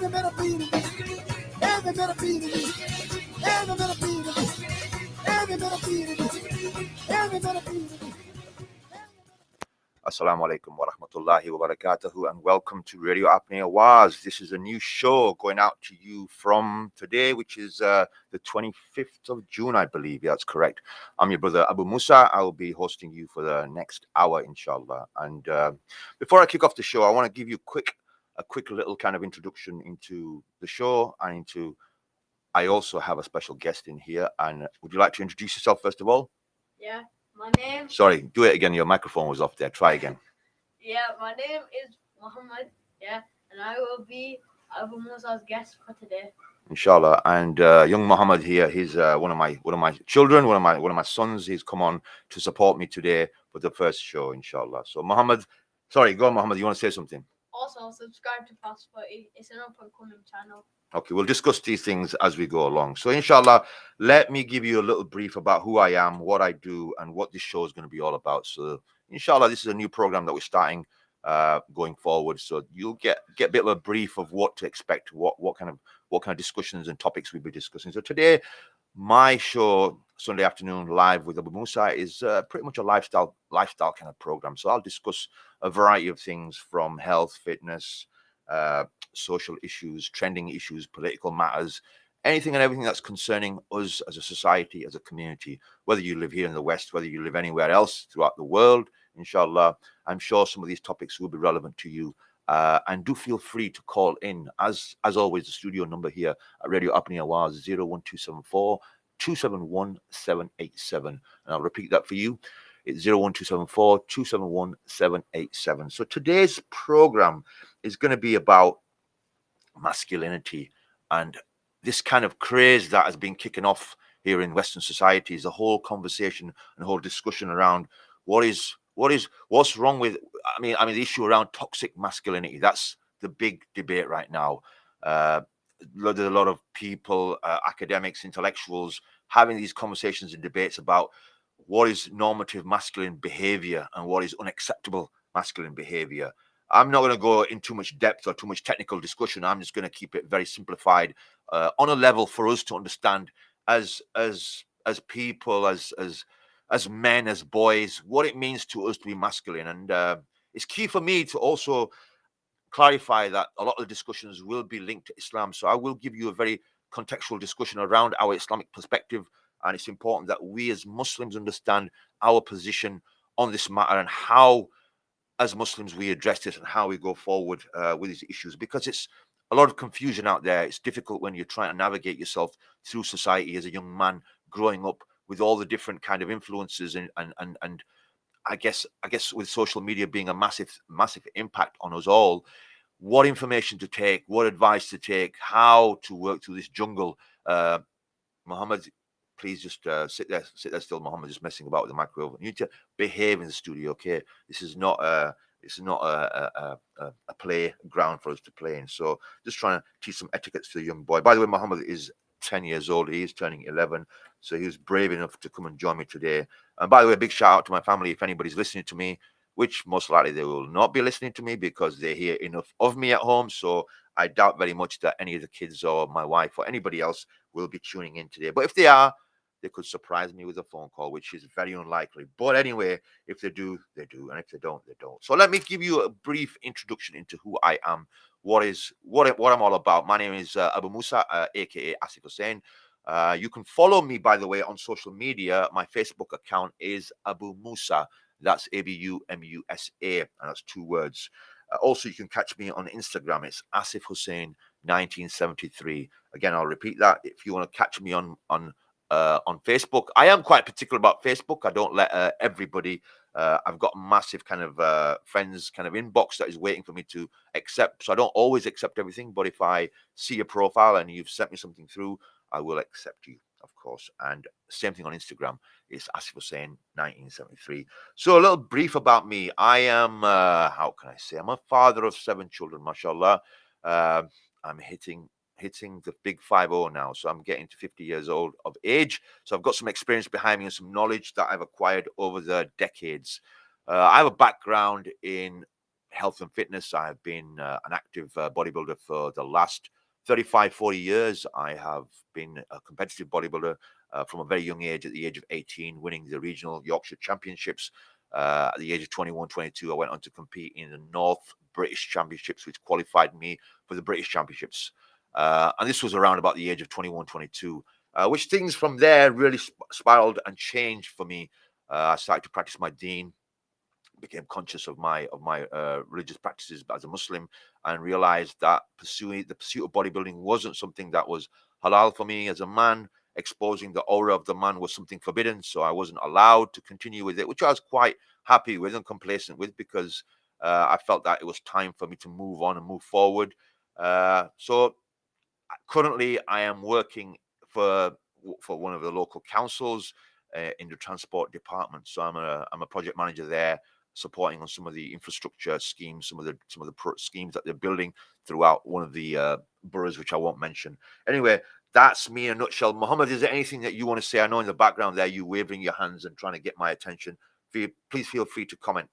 Assalamu alaikum wa rahmatullahi wa barakatuhu, and welcome to Radio Apnea Waz. This is a new show going out to you from today, which is the 25th of June, I believe. Yeah, that's correct. I'm your brother Abu Mussa. I will be hosting you for the next hour, inshallah. And before I kick off the show, I want to give you a quick little kind of introduction into the show and into. I also have a special guest in here. And would you like to introduce yourself first of all? Yeah. My name. Sorry, do it again. Your microphone was off there. Try again. Yeah, my name is Muhammad. Yeah, and I will be Abu Musa's guest for today. Inshallah. And young Muhammad here, he's one of my children, one of my sons. He's come on to support me today for the first show, inshallah. So Muhammad, sorry, go on, Muhammad. You want to say something? Also, subscribe to Fast 40. It's an up-and-coming channel. Okay, we'll discuss these things as we go along. So, inshallah, let me give you a little brief about who I am, what I do, and what this show is going to be all about. So, inshallah, this is a new program that we're starting going forward. So, you'll get a bit of a brief of what to expect, what kind of discussions and topics we'll be discussing. So, today, my show, Sunday afternoon live with Abu Musa, is pretty much a lifestyle kind of program. So, I'll discuss a variety of things from health, fitness, social issues, trending issues, political matters, anything and everything that's concerning us as a society, as a community, whether you live here in the West, whether you live anywhere else throughout the world, inshallah. I'm sure some of these topics will be relevant to you. And do feel free to call in. As always, the studio number here at Radio Apnea was 01274 271 787. And I'll repeat that for you. It's 01274 271 787. So today's program is going to be about masculinity and this kind of craze that has been kicking off here in Western societies. The whole conversation and the whole discussion around what's wrong with. I mean, the issue around toxic masculinity. That's the big debate right now. There's a lot of people, academics, intellectuals, having these conversations and debates about what is normative masculine behavior and what is unacceptable masculine behavior. I'm not going to go in too much depth or too much technical discussion. I'm just going to keep it very simplified on a level for us to understand as people, as men, as boys, what it means to us to be masculine. And it's key for me to also clarify that a lot of the discussions will be linked to Islam. So I will give you a very contextual discussion around our Islamic perspective. And it's important that we as Muslims understand our position on this matter and how, as Muslims, we address this and how we go forward with these issues, because it's a lot of confusion out there. It's difficult when you're trying to navigate yourself through society as a young man growing up with all the different kind of influences and I guess with social media being a massive impact on us all, what information to take, what advice to take, how to work through this jungle. Muhammad, please just sit there still. Muhammad, just messing about with the microphone. You need to behave in the studio, okay? This is not a playground for us to play in. So just trying to teach some etiquette to the young boy. By the way, Muhammad is 10 years old. He is turning 11. So he was brave enough to come and join me today. And by the way, a big shout out to my family. If anybody's listening to me, which most likely they will not be listening to me because they hear enough of me at home. So I doubt very much that any of the kids or my wife or anybody else will be tuning in today. But if they are, they could surprise me with a phone call, which is very unlikely. But anyway, if they do, they do. And if they don't, they don't. So let me give you a brief introduction into who I am, what I'm all about. My name is Abu Musa, a.k.a. Asif Hussain. You can follow me, by the way, on social media. My Facebook account is Abu Musa. That's ABUMUSA, and that's 2 words. Also, you can catch me on Instagram. It's Asif Hussain 1973. Again, I'll repeat that. If you want to catch me on Facebook, I am quite particular about Facebook. I don't let everybody. I've got a massive kind of friends kind of inbox that is waiting for me to accept. So I don't always accept everything, but if I see a profile and you've sent me something through, I will accept you, of course. And same thing on Instagram. It's Asif Hussain 1973. So a little brief about me. I am, how can I say? I'm a father of 7 children, mashallah. I'm hitting the big 50 now. So I'm getting to 50 years old of age. So I've got some experience behind me and some knowledge that I've acquired over the decades. I have a background in health and fitness. I have been an active bodybuilder for the last 35, 40 years. I have been a competitive bodybuilder from a very young age, at the age of 18, winning the regional Yorkshire Championships. At the age of 21, 22, I went on to compete in the North British Championships, which qualified me for the British Championships. And this was around about the age of 21, 22, which things from there really spiraled and changed for me. I started to practice my deen, became conscious of my religious practices as a Muslim, and realized that the pursuit of bodybuilding wasn't something that was halal for me as a man. Exposing the aura of the man was something forbidden, so I wasn't allowed to continue with it, which I was quite happy with and complacent with, because I felt that it was time for me to move on and move forward. So currently, I am working for one of the local councils in the transport department. So I'm a project manager there, supporting on some of the infrastructure schemes, some of the schemes that they're building throughout one of the boroughs, which I won't mention. Anyway, that's me in a nutshell. Mohammed, is there anything that you want to say? I know in the background there you waving your hands and trying to get my attention. Please feel free to comment.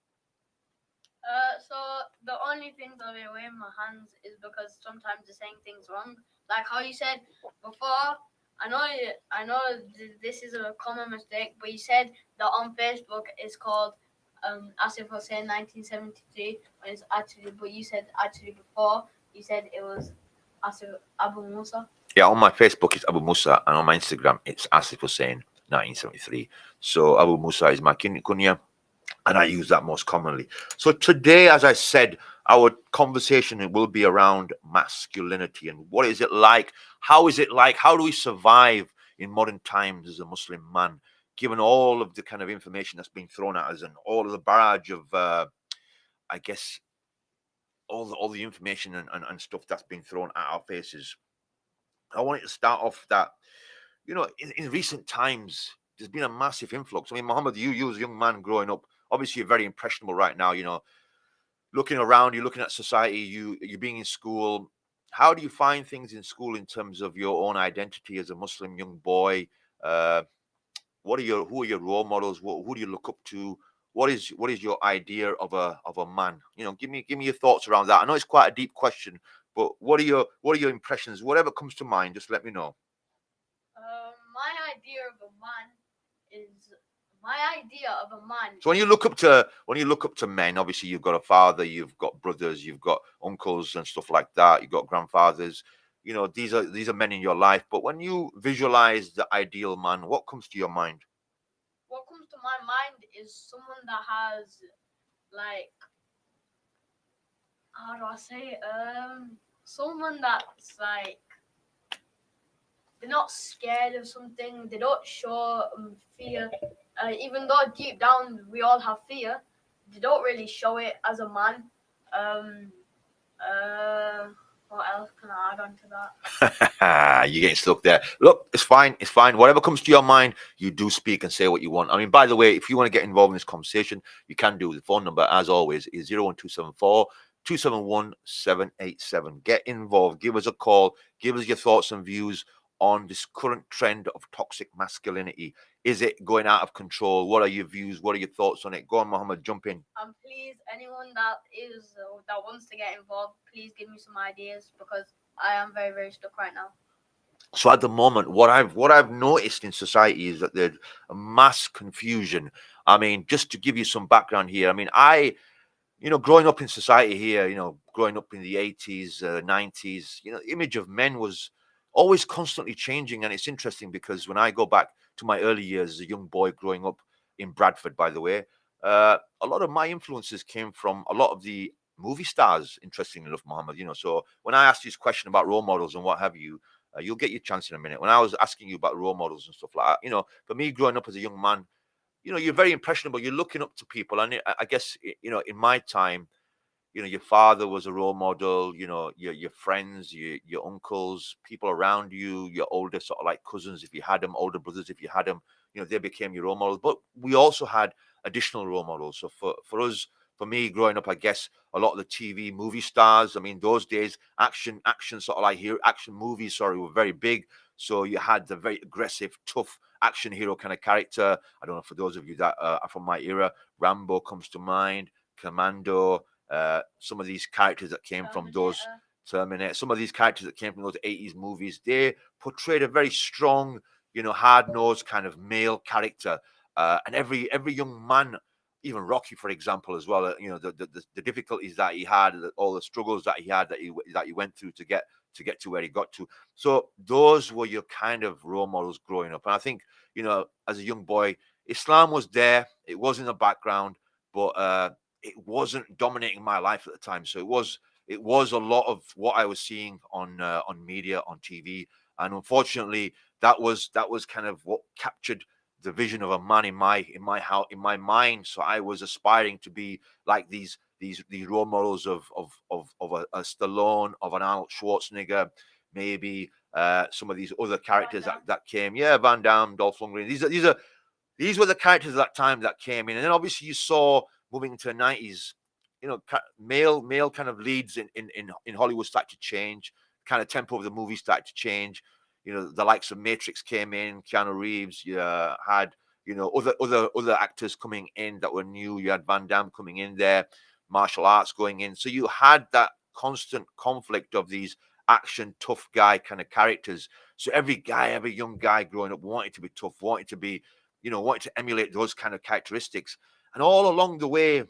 So the only things that I wave my hands is because sometimes you're saying things wrong. Like how you said before, I know this is a common mistake, but you said that on Facebook it's called Asif Hussain 1973, but you said actually before you said it was Asif Abu Musa. Yeah, on my Facebook it's Abu Musa, and on my Instagram it's Asif Hussain 1973. So Abu Musa is my kunya, and I use that most commonly. So today, as I said, our conversation will be around masculinity and what is it like? How is it like? How do we survive in modern times as a Muslim man, given all of the kind of information that's been thrown at us and all of the barrage of, I guess, all the information and stuff that's been thrown at our faces. I wanted to start off that, in recent times, there's been a massive influx. I mean, Mohammed, you as a young man growing up, obviously you're very impressionable right now, looking around, you're looking at society, you're being in school. How do you find things in school in terms of your own identity as a Muslim young boy? Who are your role models? Who do you look up to? What is your idea of a man? Give me your thoughts around that. I know it's quite a deep question, but what are your impressions? Whatever comes to mind, just let me know. My idea of a man. So when you look up to men, obviously you've got a father, you've got brothers, you've got uncles and stuff like that. You've got grandfathers. These are men in your life. But when you visualize the ideal man, what comes to your mind? What comes to my mind is someone that has, like, how do I say it? Someone that's like, they're not scared of something. They don't show fear. Even though deep down we all have fear, they don't really show it as a man. What else can I add on to that? You're getting stuck there. Look, it's fine. It's fine. Whatever comes to your mind, you do speak and say what you want. I mean, by the way, if you want to get involved in this conversation, you can do. The phone number, as always, is 01274 271 787. Get involved. Give us a call. Give us your thoughts and views on this current trend of toxic masculinity. Is it going out of control? What are your views? What are your thoughts on it? Go on, Mohammed, jump in. Please, anyone that wants to get involved, please give me some ideas, because I am very, very stuck right now. So at the moment, what I've noticed in society is that there's a mass confusion. I mean, just to give you some background here, I mean, growing up in society here, growing up in the 80s, 90s, the image of men was always constantly changing. And it's interesting because when I go back to my early years as a young boy growing up in Bradford, by the way, a lot of my influences came from a lot of the movie stars, interestingly enough, Mohammed. So when I asked you this question about role models and what have you, you'll get your chance in a minute. When I was asking you about role models and stuff like that, for me growing up as a young man, you're very impressionable. You're looking up to people. And I guess, in my time, your father was a role model, your friends, your uncles, people around you, your older sort of like cousins, if you had them, older brothers, if you had them, they became your role models. But we also had additional role models. So for us, for me growing up, I guess a lot of the TV movie stars, I mean, those days, action sort of like action movies, were very big. So you had the very aggressive, tough action hero kind of character. I don't know, for those of you that are from my era, Rambo comes to mind, Commando, some of these characters that came from those Terminator, some of these characters that came from those 80s movies, they portrayed a very strong, hard-nosed kind of male character. And every young man, even Rocky, for example, as well, the difficulties that he had, all the struggles that he had, that he went through to get to where he got to. So those were your kind of role models growing up. And I think, as a young boy, Islam was there. It was in the background, but it wasn't dominating my life at the time. So it was a lot of what I was seeing on media, on TV, and unfortunately, that was kind of what captured the vision of a man in my mind. So I was aspiring to be like these role models of a Stallone, of an Arnold Schwarzenegger, maybe some of these other characters that came. Yeah, Van Damme, Dolph Lundgren. These were the characters at that time that came in, and then obviously you saw moving into the 90s, male kind of leads in Hollywood started to change. Kind of tempo of the movie started to change. The likes of Matrix came in, Keanu Reeves. You had other actors coming in that were new. You had Van Damme coming in there, martial arts going in. So you had that constant conflict of these action tough guy kind of characters. So every young guy growing up wanted to be tough, wanted to emulate those kind of characteristics. And all along the way,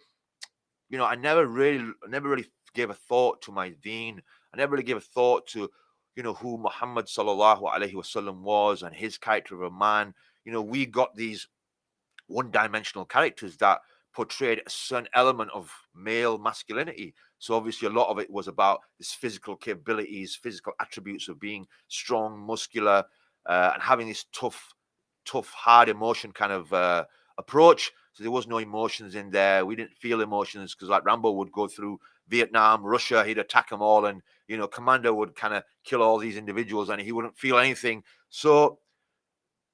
I never really gave a thought to my deen. I never really gave a thought to, who Muhammad sallallahu alaihi wasallam was and his character of a man. We got these one-dimensional characters that portrayed a certain element of male masculinity. So obviously a lot of it was about this physical capabilities, physical attributes of being strong, muscular, and having this tough, hard emotion kind of approach. So there was no emotions in there. We didn't feel emotions because, like, Rambo would go through Vietnam, Russia, he'd attack them all, and Commando would kind of kill all these individuals, and he wouldn't feel anything. So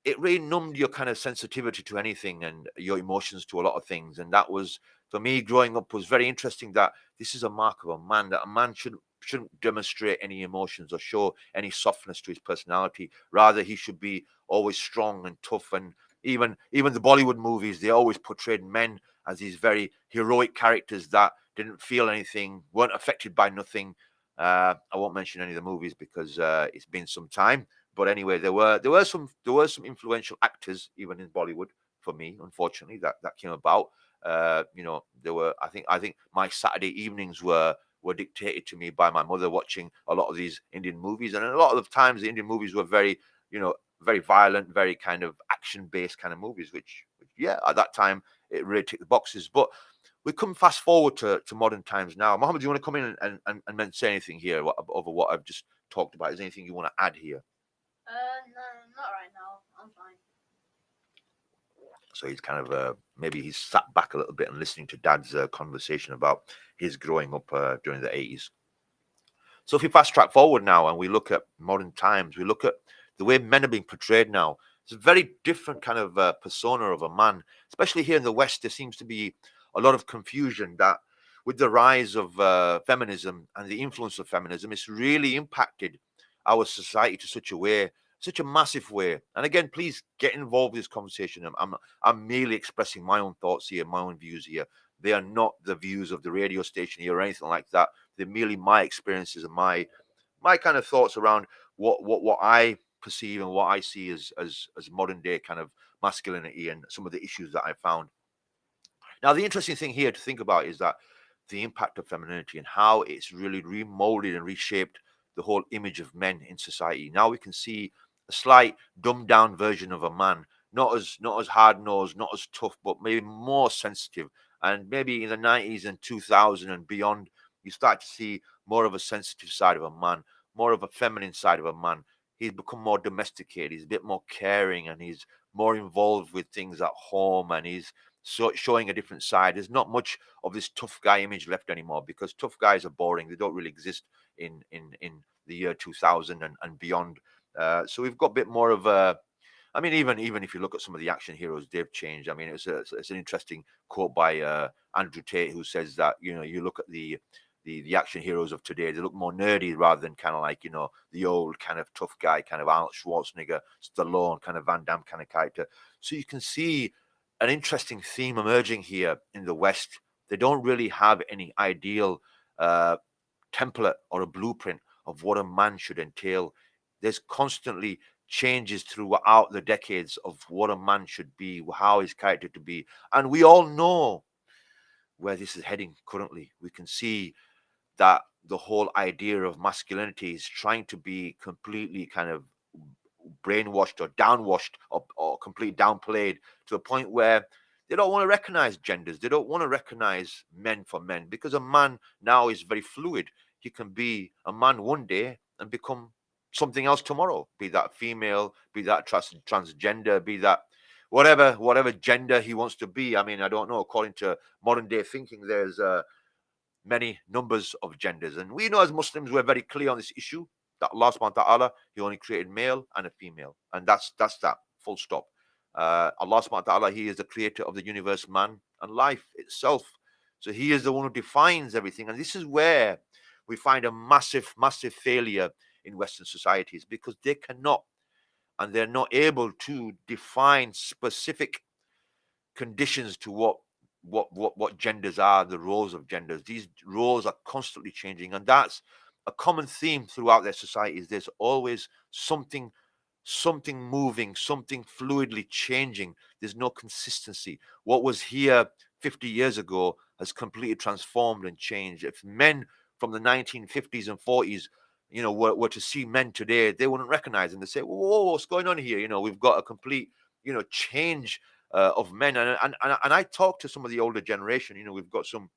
it really numbed your kind of sensitivity to anything and your emotions to a lot of things. And that was, for me, growing up, was very interesting, that this is a mark of a man, that a man shouldn't demonstrate any emotions or show any softness to his personality. Rather, he should be always strong and tough. And even the Bollywood movies, they always portrayed men as these very heroic characters that didn't feel anything, weren't affected by nothing. I won't mention any of the movies because it's been some time. But anyway, there were some influential actors even in Bollywood for me, unfortunately, that came about. There were, I think my Saturday evenings were dictated to me by my mother watching a lot of these Indian movies, and a lot of the times the Indian movies were very violent, very kind of action-based kind of movies, which yeah, at that time it really ticked the boxes. But we come fast forward to modern times now. Mohammed, do you want to come in and say anything here over what I've just talked about? Is there anything you want to add here? No, not right now. I'm fine. So he's kind of maybe he's sat back a little bit and listening to Dad's conversation about his growing up during the 80s. So if we fast track forward now and we look at modern times, we look at the way men are being portrayed now. It's a very different kind of persona of a man, especially here in the West. There seems to be a lot of confusion that with the rise of feminism and the influence of feminism, it's really impacted our society to such a massive way. And again, please get involved in this conversation. I'm merely expressing my own thoughts here, my own views here. They are not the views of the radio station here or anything like that. They're merely my experiences and my kind of thoughts around what I perceive and what I see as modern day kind of masculinity and some of the issues that I found. Now, the interesting thing here to think about is that the impact of femininity and how it's really remolded and reshaped the whole image of men in society. Now we can see a slight dumbed down version of a man, not as hard nosed, not as tough, but maybe more sensitive. And maybe in the 90s and 2000 and beyond, you start to see more of a sensitive side of a man, more of a feminine side of a man. He's become more domesticated. He's a bit more caring, and he's more involved with things at home, and he's showing a different side. There's not much of this tough guy image left anymore, because tough guys are boring. They don't really exist in the year 2000 and beyond. So we've got a bit more of a, I mean, even if you look at some of the action heroes, they've changed. I mean, it's an interesting quote by Andrew Tate, who says that, you look at the action heroes of today, they look more nerdy rather than kind of like, the old kind of tough guy, kind of Arnold Schwarzenegger, Stallone, kind of Van Damme kind of character. So you can see an interesting theme emerging here in the West They don't really have any ideal template or a blueprint of what a man should entail. There's constantly changes throughout the decades of what a man should be, how his character to be. And we all know where this is heading currently. We can see that the whole idea of masculinity is trying to be completely kind of brainwashed or downwashed or completely downplayed to a point where they don't want to recognize genders. They don't want to recognize men for men, because a man now is very fluid. He can be a man one day and become something else tomorrow, be that female, be that transgender, be that whatever gender he wants to be. I mean, I don't know. According to modern day thinking, there's many numbers of genders. And we know as Muslims, we're very clear on this issue that Allah subhanahu wa ta'ala, He only created male and a female. And that's that, full stop. Allah subhanahu wa ta'ala, He is the creator of the universe, man, and life itself. So He is the one who defines everything. And this is where we find a massive, massive failure in Western societies, because they cannot and they're not able to define specific conditions to what genders are, the roles of genders. These roles are constantly changing, and that's a common theme throughout their societies. There's always something moving, something fluidly changing. There's no consistency. What was here 50 years ago has completely transformed and changed. If men from the 1950s and 40s, were to see men today, they wouldn't recognize them. They say, whoa, what's going on here? We've got a complete, change of men. And I talk to some of the older generation. We've got some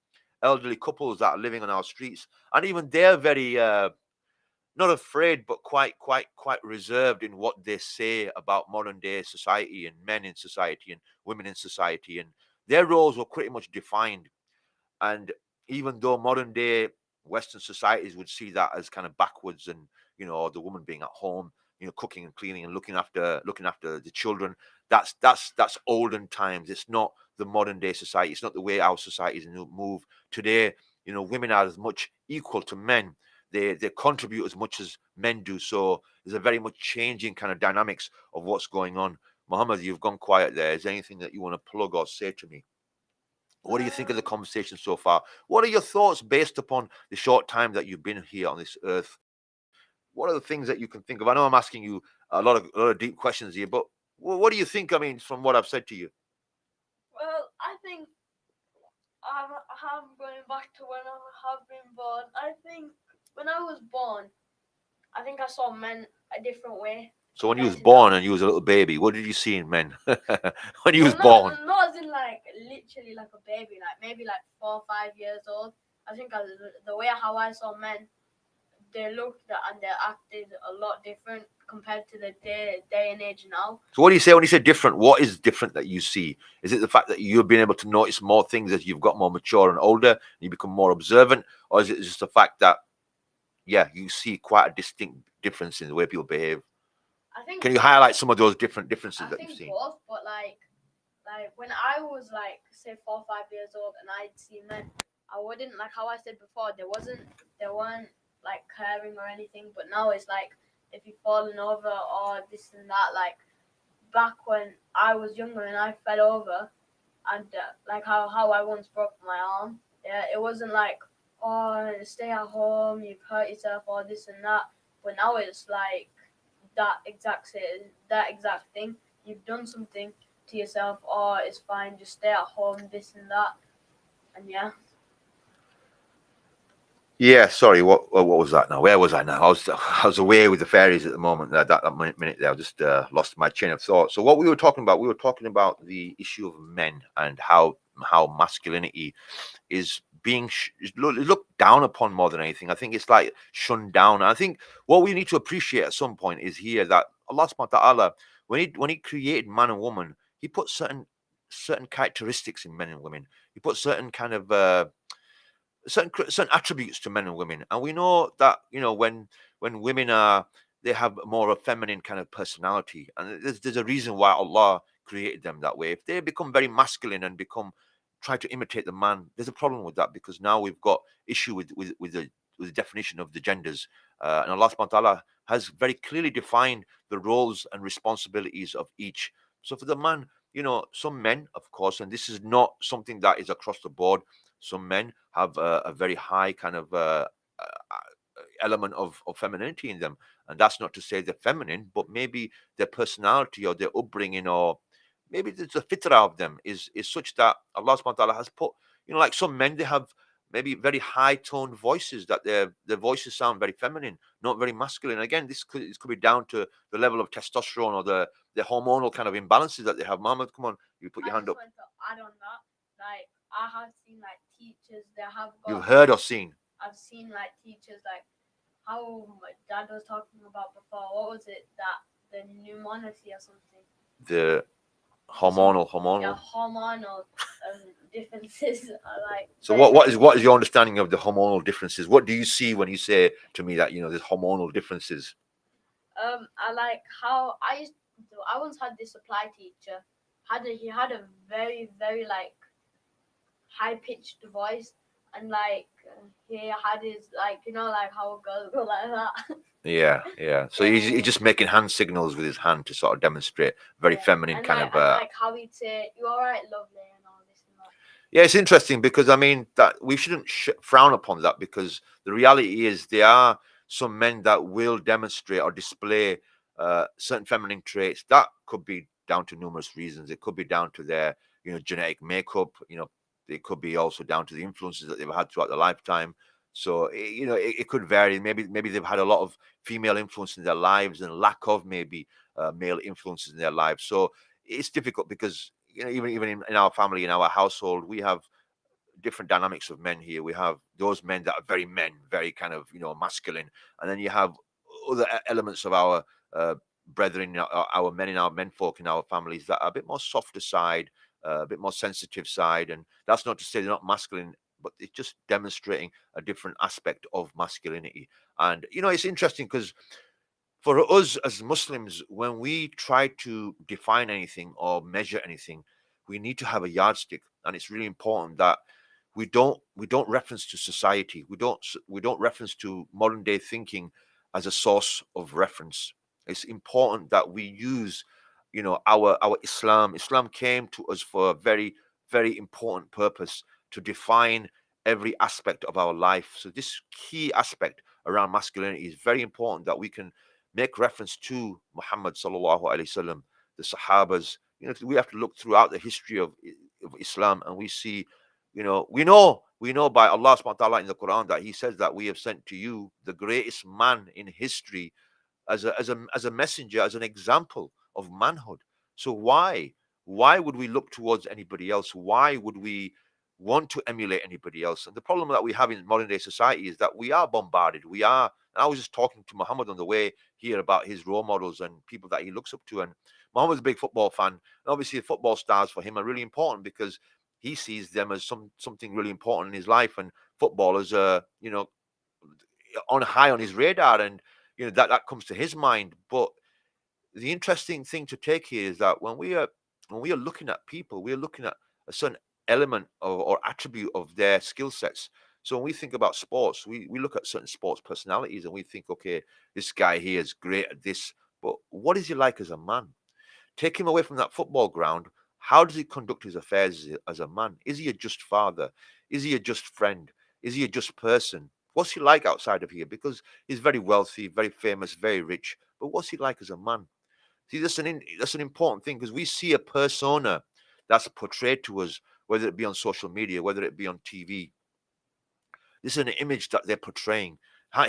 elderly couples that are living on our streets, and even they're very not afraid, but quite reserved in what they say about modern day society and men in society and women in society, and their roles were pretty much defined. And even though modern day Western societies would see that as kind of backwards, and the woman being at home, cooking and cleaning and looking after the children, that's olden times. It's not the modern day society. It's not the way our societies move today. Women are as much equal to men. They contribute as much as men do. So there's a very much changing kind of dynamics of what's going on. Muhammad, you've gone quiet there. Is there anything that you want to plug or say to me? What do you think of the conversation so far? What are your thoughts based upon the short time that you've been here on this earth? What are the things that you can think of? I know I'm asking you a lot of deep questions here, but what do you think? I mean, from what I've said to you. Well, I think I'm going back to when I have been born. I think when I was born, I think I saw men a different way. So when you was born and you was a little baby, what did you see in men when you was born? Not as in like literally like a baby, like maybe like 4 or 5 years old. I think the way how I saw men, they looked and they acted a lot different compared to the day and age now. So what do you say when you say different? What is different that you see? Is it the fact that you've been able to notice more things as you've got more mature and older, and you become more observant, or is it just the fact that you see quite a distinct difference in the way people behave? I think. Can you highlight some of those differences that you've seen? Both, but like when I was like say 4 or 5 years old and I'd see men, I wouldn't, like how I said before, they weren't like caring or anything. But now it's like if you've fallen over or this and that. Like back when I was younger and I fell over, and like how I once broke my arm, it wasn't like, oh, stay at home, you've hurt yourself or this and that. But now it's like that exact thing. You've done something to yourself, or it's fine, just stay at home, this and that. And yeah, sorry, what was that now? Where was I now? I was away with the fairies at the moment. That minute there, I just lost my chain of thought. So what we were talking about the issue of men and how masculinity is being looked down upon more than anything. I think it's like shunned down. And I think what we need to appreciate at some point is here that Allah subhanahu wa ta'ala, when he created man and woman, He put certain characteristics in men and women. He put certain kind of certain attributes to men and women. And we know that when women they have more of a feminine kind of personality, and there's a reason why Allah created them that way. If they become very masculine and try to imitate the man, there's a problem with that, because now we've got issue with the definition of the genders, and Allah subhanahu wa ta'ala has very clearly defined the roles and responsibilities of each. So for the man, some men, of course, and this is not something that is across the board, Some men have a very high kind of element of femininity in them, and that's not to say they're feminine, but maybe their personality or their upbringing, or maybe the fitrah of them is such that Allah subhanahu wa ta'ala has put, like some men, they have maybe very high toned voices, that their voices sound very feminine, not very masculine. Again, this could be down to the level of testosterone or the hormonal kind of imbalances that they have. Mohammed, come on, you put your I hand just up. want to add on that. Like I have seen like teachers that have You've got. heard or seen I've seen like teachers like how my dad was talking about before. What was it that the pneumonacy or something? the Yeah, hormonal. hormonal differences are like So very what very is big. your understanding of the hormonal differences? What do you see when you say to me that there's hormonal differences? I like how I once had this supply teacher. He had a very very like high pitched voice, and like he had his like like how girls go like that. Yeah, yeah. So he's just making hand signals with his hand to sort of demonstrate very Yeah, feminine kind of. and like how he'd say, "You all right, lovely," and all this and that. Yeah, it's interesting because I mean that we shouldn't frown upon that, because the reality is there are some men that will demonstrate or display certain feminine traits. That could be down to numerous reasons. It could be down to their genetic makeup. It could be also down to the influences that they've had throughout their lifetime. So it could vary. Maybe they've had a lot of female influence in their lives and lack of maybe male influences in their lives. So it's difficult because even in our family, in our household, we have different dynamics of men here. We have those men that are very men, very kind of masculine, and then you have other elements of our uh, brethren, our men in our menfolk in our families that are a bit more softer side, a bit more sensitive side, and that's not to say they're not masculine, but it's just demonstrating a different aspect of masculinity. And it's interesting because for us as Muslims, when we try to define anything or measure anything, we need to have a yardstick, and it's really important that we don't reference to society. We don't reference to modern day thinking as a source of reference. It's important that we use, our Islam. Islam came to us for a very, very important purpose, to define every aspect of our life. So this key aspect around masculinity is very important, that we can make reference to Muhammad sallallahu alaihi wasallam, the Sahabas. We have to look throughout the history of Islam, and we see, we know by Allah subhanahu wa ta'ala in the Quran that He says that we have sent to you the greatest man in history as a messenger, as an example of manhood. So why would we look towards anybody else? Why would we want to emulate anybody else? And the problem that we have in modern day society is that we are bombarded. And I was just talking to Muhammad on the way here about his role models and people that he looks up to. And Muhammad's a big football fan. And obviously, the football stars for him are really important because he sees them as something really important in his life. And footballers are, on high on his radar, and that comes to his mind. But the interesting thing to take here is that when we are looking at people, we are looking at a certain element or attribute of their skill sets. So when we think about sports, we look at certain sports personalities and we think, okay, this guy here is great at this, but what is he like as a man? Take him away from that football ground. How does he conduct his affairs as a man? Is he a just father? Is he a just friend? Is he a just person? What's he like outside of here? Because he's very wealthy, very famous, very rich. But what's he like as a man? See, that's an important thing, because we see a persona that's portrayed to us, whether it be on social media, whether it be on TV. This is an image that they're portraying.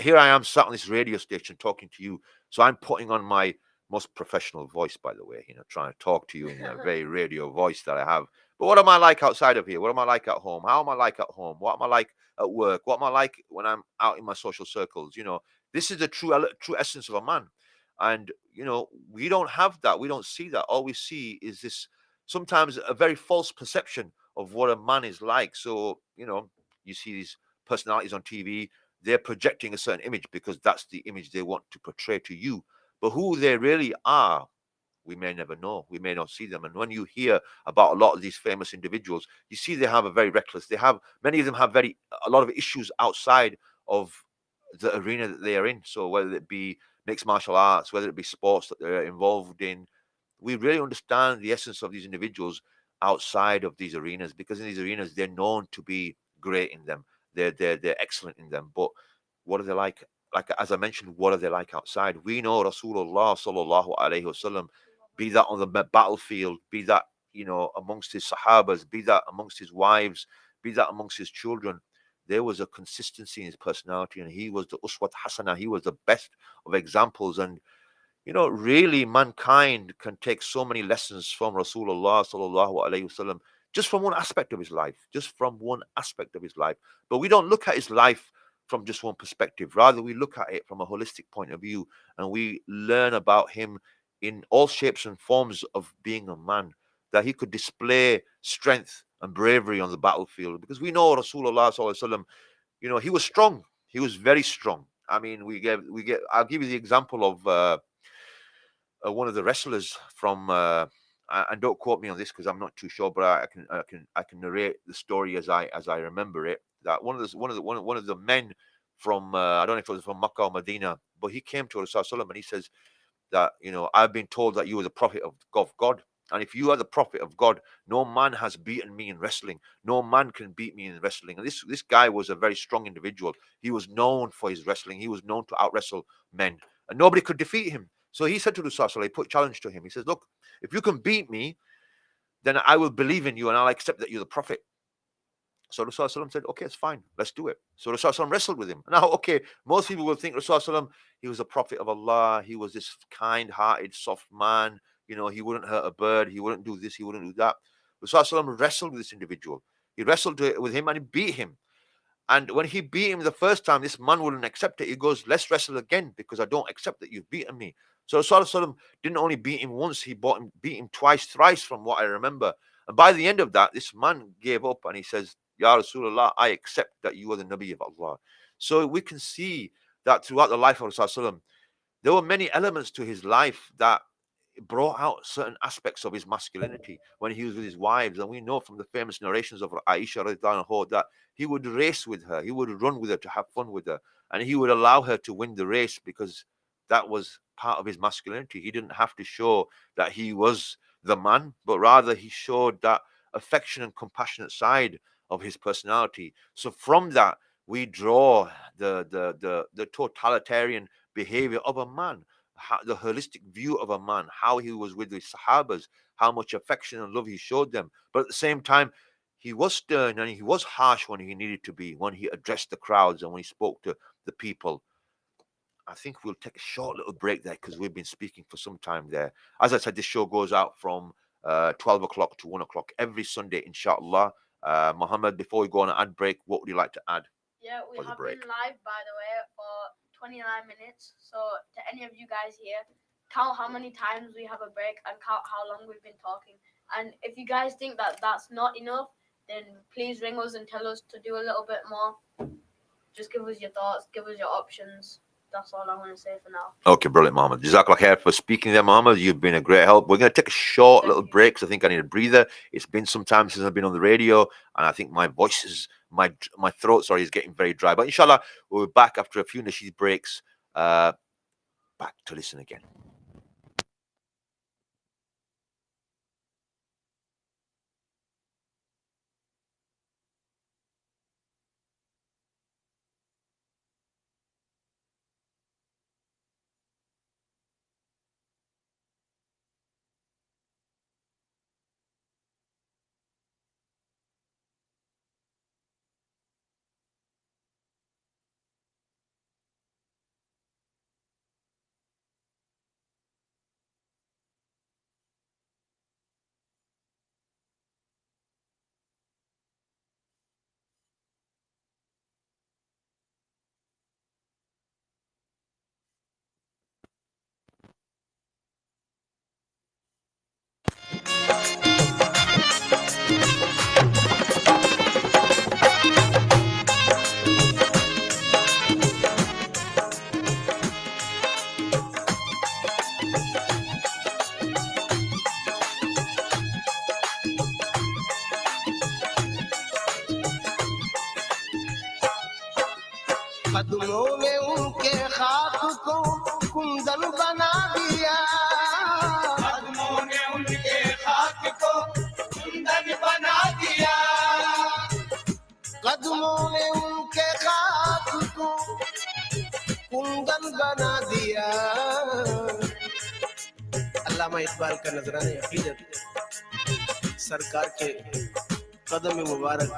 Here I am sat on this radio station talking to you. So I'm putting on my most professional voice, by the way, trying to talk to you in a very radio voice that I have. But what am I like outside of here? What am I like at home? How am I like at home? What am I like at work? What am I like when I'm out in my social circles? This is the true essence of a man. And, we don't have that. We don't see that. All we see is this sometimes a very false perception of what a man is like. So, you see these personalities on TV, they're projecting a certain image because that's the image they want to portray to you. But who they really are, we may never know. We may not see them. And when you hear about a lot of these famous individuals, you see they have a very reckless. Many of them have a lot of issues outside of the arena that they are in. So whether it be mixed martial arts, whether it be sports that they're involved in, we really understand the essence of these individuals outside of these arenas, because in these arenas they're known to be great in them. They're excellent in them. But what are they like? Like as I mentioned, what are they like outside? We know Rasulullah sallallahu alaihi wasallam, be that on the battlefield, be that amongst his sahabas, be that amongst his wives, be that amongst his children. There was a consistency in his personality, and he was the uswat hasana. He was the best of examples. And really, mankind can take so many lessons from Rasulullah sallallahu alaihi wasallam, just from one aspect of his life, just from one aspect of his life. But we don't look at his life from just one perspective. Rather, we look at it from a holistic point of view, and we learn about him in all shapes and forms of being a man, that he could display strength and bravery on the battlefield. Because we know Rasulullah sallallahu alaihi wasallam, he was strong. He was very strong. I mean, I'll give you the example of one of the wrestlers from and don't quote me on this because I'm not too sure, but I can narrate the story as I remember it. That one of the men from I don't know if it was from Makkah or Medina, but he came to Rasulullah and he says that I've been told that you are the prophet of God, and if you are the prophet of God, no man has beaten me in wrestling. No man can beat me in wrestling. And this guy was a very strong individual. He was known for his wrestling. He was known to out wrestle men, and nobody could defeat him. So he said to Rasulullah, he put challenge to him. He says, look, if you can beat me, then I will believe in you and I'll accept that you're the prophet. So Rasulullah said, okay, it's fine. Let's do it. So Rasulullah wrestled with him. Now, okay, most people will think Rasulullah, he was a prophet of Allah. He was this kind-hearted, soft man. He wouldn't hurt a bird. He wouldn't do this. He wouldn't do that. Rasulullah wrestled with this individual. He wrestled with him and he beat him. And when he beat him the first time, this man wouldn't accept it. He goes, let's wrestle again because I don't accept that you've beaten me. So Rasulullah didn't only beat him once, he beat him twice, thrice from what I remember. And by the end of that, this man gave up and he says, Ya Rasulullah, I accept that you are the Nabi of Allah. So we can see that throughout the life of Rasulullah, there were many elements to his life that brought out certain aspects of his masculinity when he was with his wives. And we know from the famous narrations of Aisha that he would race with her, he would run with her to have fun with her, and he would allow her to win the race because that was part of his masculinity. He didn't have to show that he was the man, but rather he showed that affection and compassionate side of his personality. So from that, we draw the totalitarian behavior of a man, the holistic view of a man, how he was with his sahabas, how much affection and love he showed them. But at the same time, he was stern and he was harsh when he needed to be, when he addressed the crowds and when he spoke to the people. I think we'll take a short little break there because we've been speaking for some time there. As I said, this show goes out from 12 o'clock to 1 o'clock every Sunday, inshallah. Muhammad, before we go on an ad break, what would you like to add? Yeah, we have been live, by the way, for 29 minutes. So to any of you guys here, count how many times we have a break and count how long we've been talking. And if you guys think that that's not enough, then please ring us and tell us to do a little bit more. Just give us your thoughts, give us your options. That's all I want to say for now. Okay, brilliant, Mohammed. Jazakallah khair for speaking there, Mohammed. You've been a great help. We're going to take a short little break because I think I need a breather. It's been some time since I've been on the radio, and I think my voice is, my throat, is getting very dry. But inshallah, we'll be back after a few nasheed breaks, back to listen again. कदमों में उनके खाक को कुंदन बना दिया, कदमों ने उनके खाक को कुंदन बना दिया, कदमों بنا دیا. علامہ اقبال کا نذرانہ عقیدت سرکار کے قدم مبارک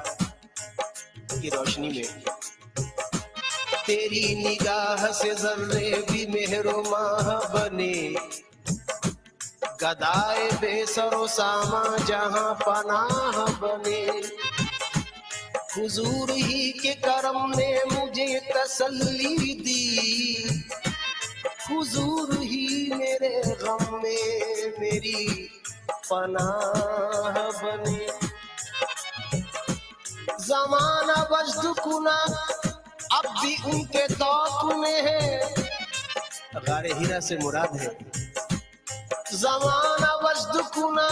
کی روشنی میں. تیری نگاہ سے ذرے بھی مہر و ماہ بنے, گدائے بے سر و ساما جہاں پناہ بنے. حضور ہی کے کرم نے مجھے تسلی دی, حضور ہی میرے غم میں میری پناہ بنے. زمانہ وجد کنا اب بھی ان کے توق میں ہے. غار ہیرا سے مراد ہے زمانہ وجد کنا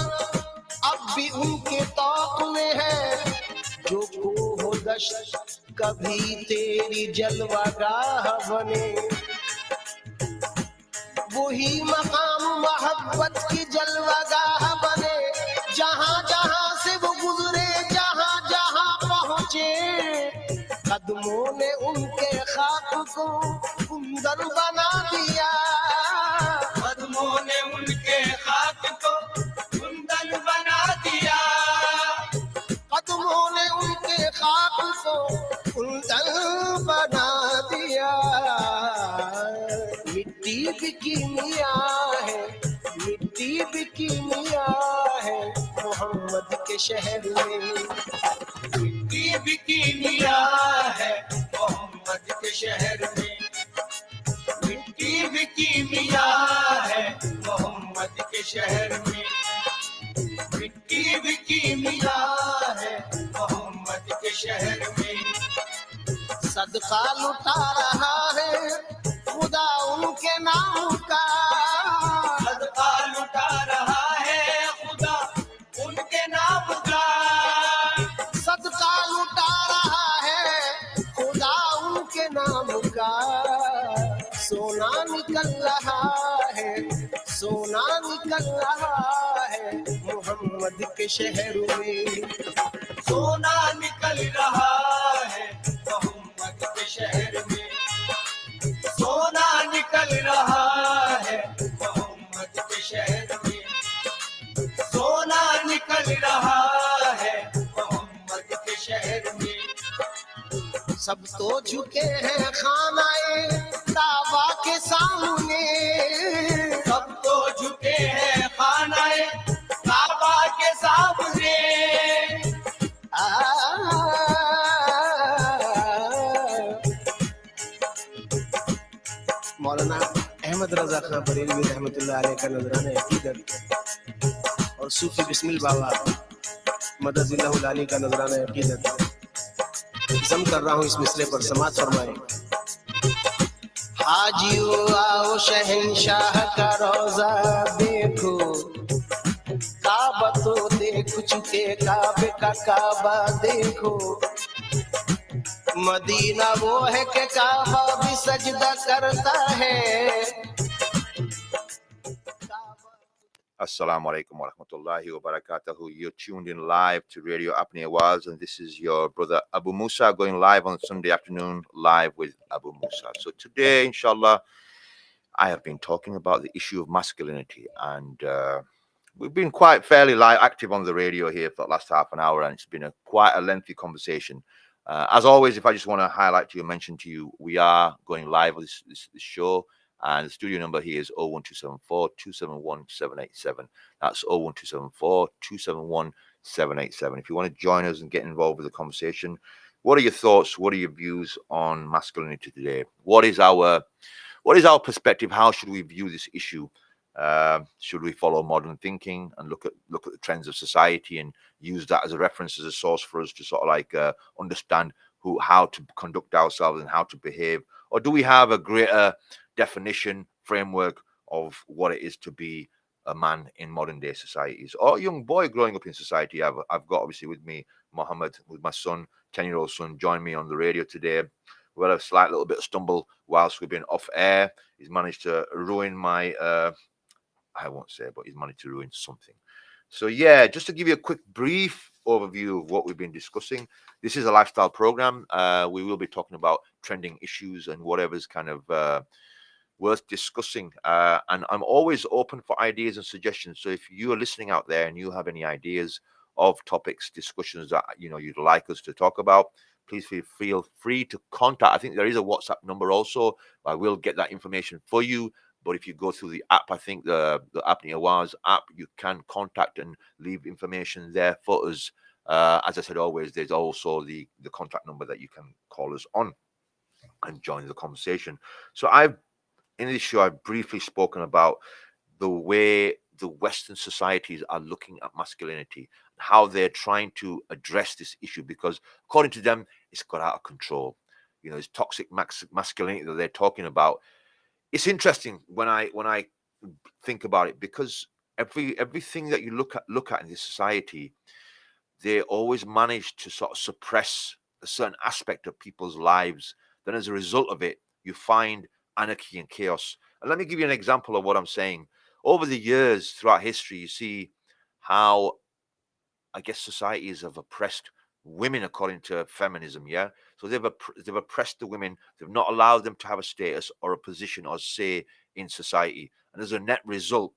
اب بھی ان کے توق میں ہے. جو کوہ دشت کبھی تیری جلوہ گاہ بنے, وہی مقام محبت کی جلوہ گاہ بنے. جہاں جہاں سے وہ گزرے جہاں جہاں پہنچے, قدموں نے ان کے خاک کو کندن بنا دیا. قدموں نے ان کے خاک کو کندن بنا دیا. قدموں نے ان کے خاک کو کندن بنا دیا. مٹی بھی کیمیا ہے, مٹی بھی کیمیا ہے محمد کے شہر میں. مٹی بھی کیمیا ہے محمد کے شہر میں. مٹی بھی کیمیا ہے محمد کے شہر میں. مٹی بھی کیمیا ہے محمد کے شہر میں. صدقہ لٹا رہا ہے خدا ان کے نام کا. صدقہ لٹا رہا ہے خدا ان کے نام کا. صدقہ لٹا رہا ہے خدا ان کے نام کا. سونا نکل رہا ہے, سونا نکل رہا ہے محمد کے شہر میں. سونا نکل رہا ہے محمد کے شہر میں. سونا نکل رہا ہے محمد کے شہر میں. سونا نکل رہا ہے محمد کے شہر میں. سب تو جھکے ہیں خانہ کعبہ کے سامنے. سب تو جھکے ہیں خانہ کعبہ کے سامنے. مولانا احمد رضا خان بریلوی رحمۃ اللہ علیہ کا نذرانہ عقیدت اور صوفی بسمل بابا مدد اللہ العلی کا نذرانہ عقیدت ضم کر رہا ہوں اس مسئلے پر. سماعت فرمائیں. حاجیو آؤ شہنشاہ کا روضہ دیکھو, کعبہ تو دیکھ چکے کعبے کا کعبہ دیکھو. مدینہ وہ ہے کہ کعبہ بھی سجدہ کرتا ہے. Assalamu alaikum wa rahmatullahi wa barakatuhu. You're tuned in live to Radio Apne Awaz, and this is your brother Abu Musa going live on Sunday afternoon, live with Abu Musa. So today, inshallah, I have been talking about the issue of masculinity, and we've been quite fairly active on the radio here for the last half an hour, and it's been quite a lengthy conversation. As always, if I just want to highlight to you, mention to you, we are going live with this show. And the studio number here is 01274 271 787. That's 01274 271 787. If you want to join us and get involved with the conversation, what are your thoughts? What are your views on masculinity today? What is our perspective? How should we view this issue? Should we follow modern thinking and look at the trends of society and use that as a reference, as a source for us to sort of like understand how to conduct ourselves and how to behave? Or do we have a greater definition, framework of what it is to be a man in modern day societies, or a young boy growing up in society? I've got obviously with me Mohammed, with my son, 10-year-old son, joined me on the radio today. We had a slight little bit of stumble whilst we've been off air. He's managed to ruin my I won't say, but he's managed to ruin something. So yeah, just to give you a quick brief overview of what we've been discussing. This is a lifestyle program. We will be talking about trending issues and whatever's kind of worth discussing. And I'm always open for ideas and suggestions. So if you are listening out there and you have any ideas of topics, discussions that you'd like us to talk about, please feel free to contact. I think there is a WhatsApp number also. I will get that information for you. But if you go through the app, I think the Apnea Wars app, you can contact and leave information there for us. As I said, always, there's also the contact number that you can call us on and join the conversation. So in this show, I've briefly spoken about the way the Western societies are looking at masculinity, how they're trying to address this issue, because according to them, it's got out of control. It's toxic masculinity that they're talking about. It's interesting when I think about it, because everything that you look at in this society, they always manage to sort of suppress a certain aspect of people's lives. Then as a result of it, you find anarchy and chaos. And let me give you an example of what I'm saying. Over the years, throughout history, you see how, I guess, societies have oppressed women according to feminism, yeah? So they've oppressed the women. They've not allowed them to have a status or a position or say in society. And as a net result,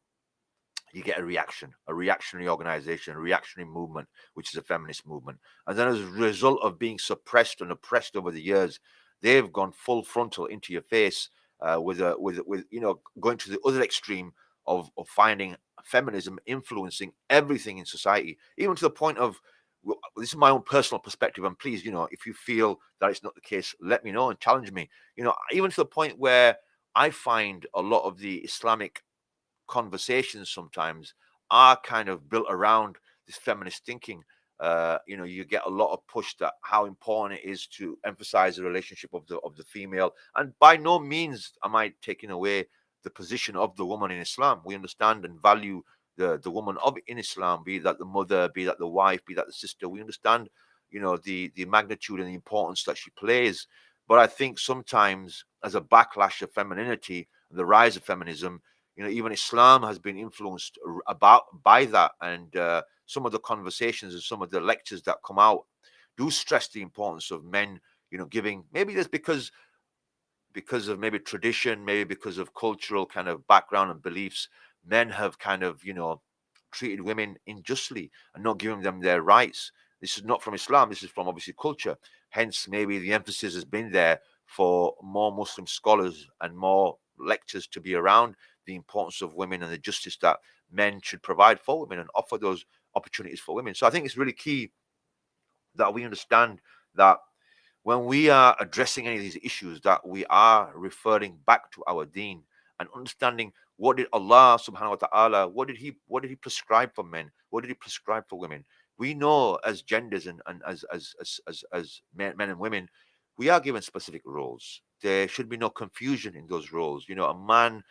you get a reactionary organization, a reactionary movement, which is a feminist movement. And then as a result of being suppressed and oppressed over the years, they've gone full frontal into your face with going to the other extreme of finding feminism influencing everything in society, even to the point of, this is my own personal perspective, and please, if you feel that it's not the case, let me know and challenge me. Even to the point where I find a lot of the Islamic conversations sometimes are kind of built around this feminist thinking. You get a lot of push that how important it is to emphasize the relationship of the female, and by no means am I taking away the position of the woman in Islam. We understand and value the woman in Islam, be that the mother, be that the wife, be that the sister. We understand, the magnitude and the importance that she plays. But I think sometimes, as a backlash of femininity and the rise of feminism, even Islam has been influenced by that, and some of the conversations and some of the lectures that come out do stress the importance of men, giving. Maybe that's because of maybe tradition, maybe because of cultural kind of background and beliefs. Men have kind of treated women unjustly and not giving them their rights. This is not from Islam. This is from obviously culture. Hence, maybe the emphasis has been there for more Muslim scholars and more lectures to be around the importance of women and the justice that men should provide for women and offer those opportunities for women. So I think it's really key that we understand that when we are addressing any of these issues, that we are referring back to our deen and understanding what did Allah subhanahu wa ta'ala, what did he prescribe for men? What did he prescribe for women? We know as genders and as men and women, we are given specific roles. There should be no confusion in those roles. A man,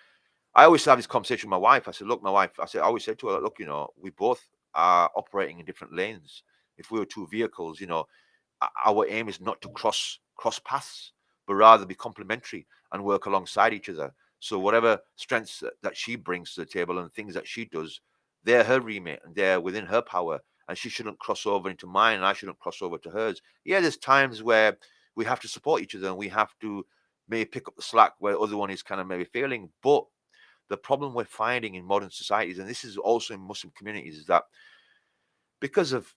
I always have this conversation with my wife. I said, look, I always said to her, look, we both are operating in different lanes. If we were two vehicles, our aim is not to cross paths, but rather be complementary and work alongside each other. So whatever strengths that she brings to the table and things that she does, they're her remit and they're within her power. And she shouldn't cross over into mine and I shouldn't cross over to hers. Yeah, there's times where we have to support each other and we have to maybe pick up the slack where the other one is kind of maybe failing. But the problem we're finding in modern societies, and this is also in Muslim communities, is that because of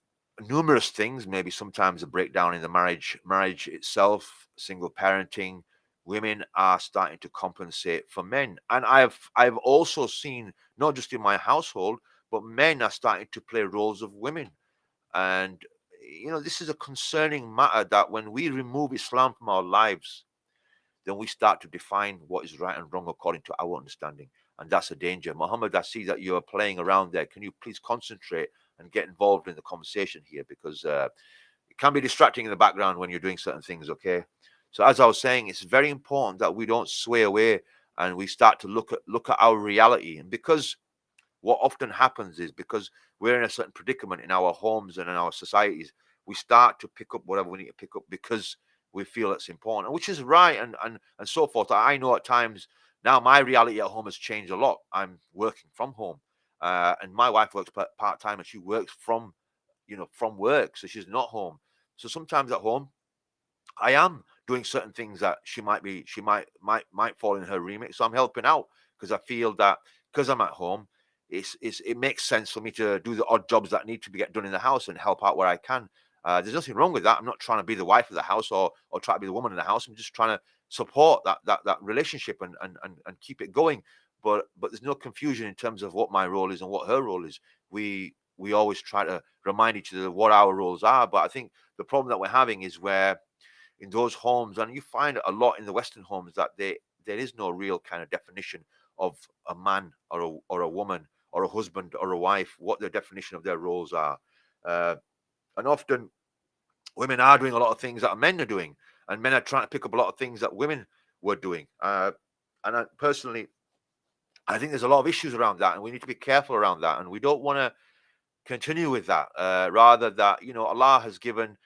numerous things, maybe sometimes a breakdown in the marriage itself, single parenting, women are starting to compensate for men. And I've also seen, not just in my household, but men are starting to play roles of women. And this is a concerning matter, that when we remove Islam from our lives, then we start to define what is right and wrong according to our understanding. And that's a danger. Muhammad, I see that you're playing around there. Can you please concentrate and get involved in the conversation here? Because it can be distracting in the background when you're doing certain things, okay? So as I was saying, it's very important that we don't sway away and we start to look at our reality. And because what often happens is, because we're in a certain predicament in our homes and in our societies, we start to pick up whatever we need to pick up because we feel it's important, which is right, and so forth. I know at times now my reality at home has changed a lot. I'm working from home, and my wife works part-time and she works from work, so she's not home. So sometimes at home I am doing certain things that she might fall in her remit. So I'm helping out because I feel that because I'm at home, it makes sense for me to do the odd jobs that need to be get done in the house and help out where I can. There's nothing wrong with that. I'm not trying to be the wife of the house or try to be the woman in the house. I'm just trying to support that relationship and keep it going. But there's no confusion in terms of what my role is and what her role is. We always try to remind each other what our roles are. But I think the problem that we're having is where in those homes, and you find a lot in the Western homes, that there is no real kind of definition of a man or a woman or a husband or a wife, what the definition of their roles are. And often women are doing a lot of things that men are doing, and men are trying to pick up a lot of things that women were doing. And personally, I think there's a lot of issues around that, and we need to be careful around that. And we don't want to continue with that. Rather that, Allah has given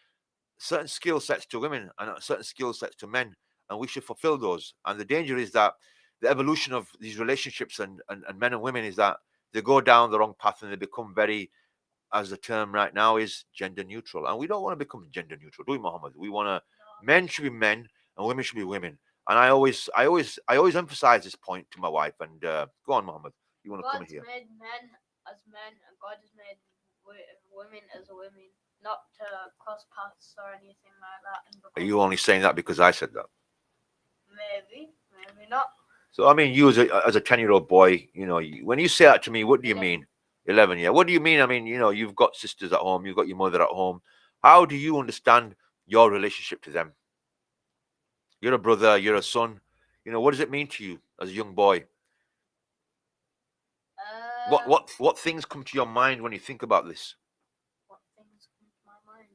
certain skill sets to women and certain skill sets to men, and we should fulfill those. And the danger is that the evolution of these relationships and men and women is that they go down the wrong path and they become very, as the term right now is, gender neutral. And we don't want to become gender neutral, do we, Muhammad? We want to, men should be men and women should be women. And I always emphasize this point to my wife. And go on, Muhammad. You want to come here? God made men as men, and God has made women as women, not to cross paths or anything like that. Are you only saying that because I said that? Maybe not. So I mean, you as a 10-year-old boy, when you say that to me, what do you mean? 11, yeah. What do you mean? I mean, you've got sisters at home, you've got your mother at home. How do you understand your relationship to them? You're a brother, you're a son. What does it mean to you as a young boy? What things come to your mind when you think about this? What things come to my mind?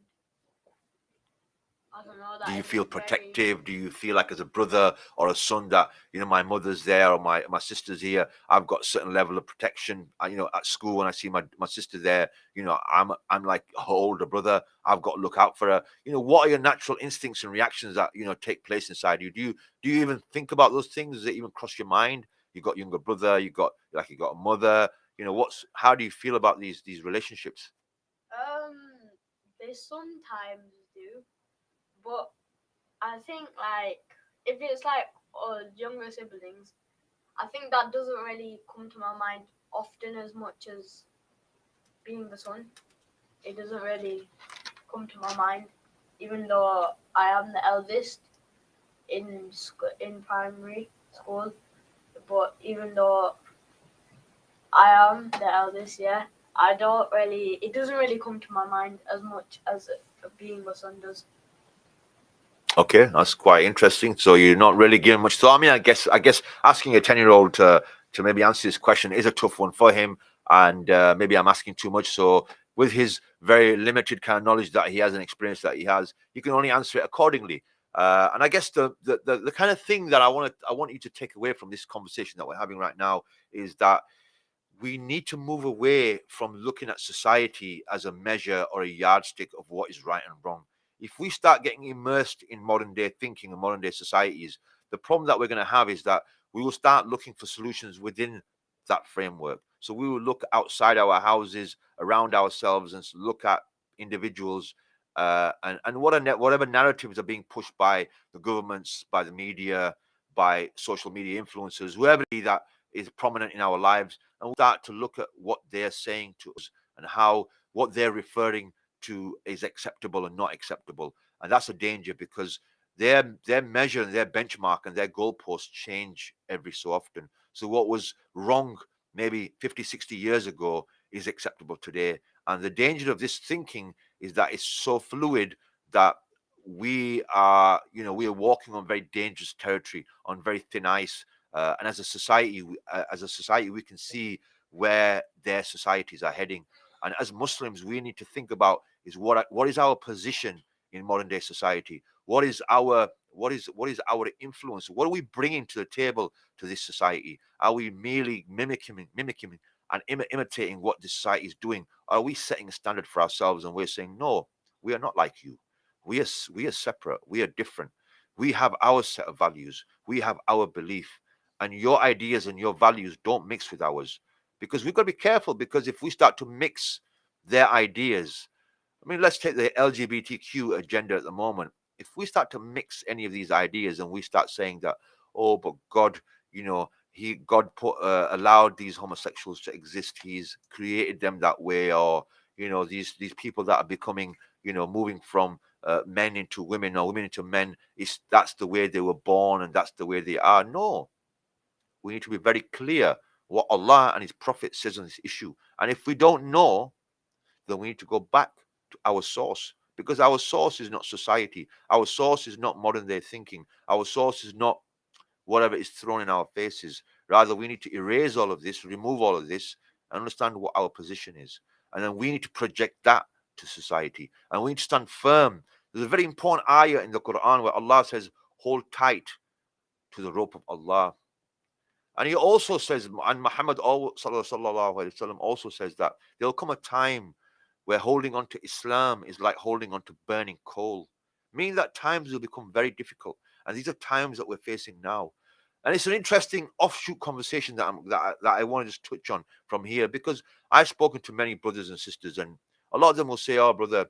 I don't know. That do you feel protective? Do you feel like as a brother or a son that my mother's there or my sister's here? I've got a certain level of protection. At school when I see my sister there, I'm like her older brother. I've got to look out for her. What are your natural instincts and reactions that take place inside you? Do you even think about those things? Does it even cross your mind? You got younger brother. You got a mother. How do you feel about these relationships? They sometimes do. But I think, if it's younger siblings, I think that doesn't really come to my mind often as much as being the son. It doesn't really come to my mind, even though I am the eldest in primary school. But even though I am the eldest, yeah, it doesn't really come to my mind as much as being the son does. Okay, that's quite interesting. So you're not really giving much thought. I mean, I guess asking a 10-year-old to maybe answer this question is a tough one for him, and maybe I'm asking too much. So with his very limited kind of knowledge that he has and experience that he has, you can only answer it accordingly. And I guess the kind of thing that I want you to take away from this conversation that we're having right now is that we need to move away from looking at society as a measure or a yardstick of what is right and wrong. If we start getting immersed in modern day thinking and modern day societies, the problem that we're going to have is that we will start looking for solutions within that framework. So we will look outside our houses, around ourselves, and look at individuals and whatever narratives are being pushed by the governments, by the media, by social media influencers, whoever that is prominent in our lives, and we'll start to look at what they're saying to us and how what they're referring to is acceptable and not acceptable. And that's a danger because their measure and their benchmark and their goalposts change every so often. So what was wrong maybe 50, 60 years ago is acceptable today. And the danger of this thinking is that it's so fluid that we are walking on very dangerous territory, on very thin ice. And as a society, we can see where their societies are heading. And as Muslims, we need to think about is what is our position in modern day society? What is our influence? What are we bringing to the table to this society? Are we merely mimicking and imitating what this society is doing? Are we setting a standard for ourselves and we're saying, no, we are not like you. We are separate. We are different. We have our set of values. We have our belief. And your ideas and your values don't mix with ours. Because we've got to be careful, because if we start to mix their ideas, I mean, let's take the LGBTQ agenda at the moment. if we start to mix any of these ideas and we start saying that, oh, but God, God allowed these homosexuals to exist, he's created them that way, or these people that are becoming, moving from men into women or women into men, that's the way they were born and that's the way they are. No, we need to be very clear what Allah and his prophet says on this issue. And if we don't know, then we need to go back to our source, because our source is not society, our source is not modern day thinking, our source is not whatever is thrown in our faces. Rather, we need to erase all of this, remove all of this, and understand what our position is. And then we need to project that to society. And we need to stand firm. There's a very important ayah in the Quran where Allah says, hold tight to the rope of Allah. And he also says, and Muhammad sallallahu alaihi wasallam also says that there will come a time where holding on to Islam is like holding on to burning coal, meaning that times will become very difficult. And these are times that we're facing now. And it's an interesting offshoot conversation that I want to just touch on from here, because I've spoken to many brothers and sisters, and a lot of them will say, oh, brother,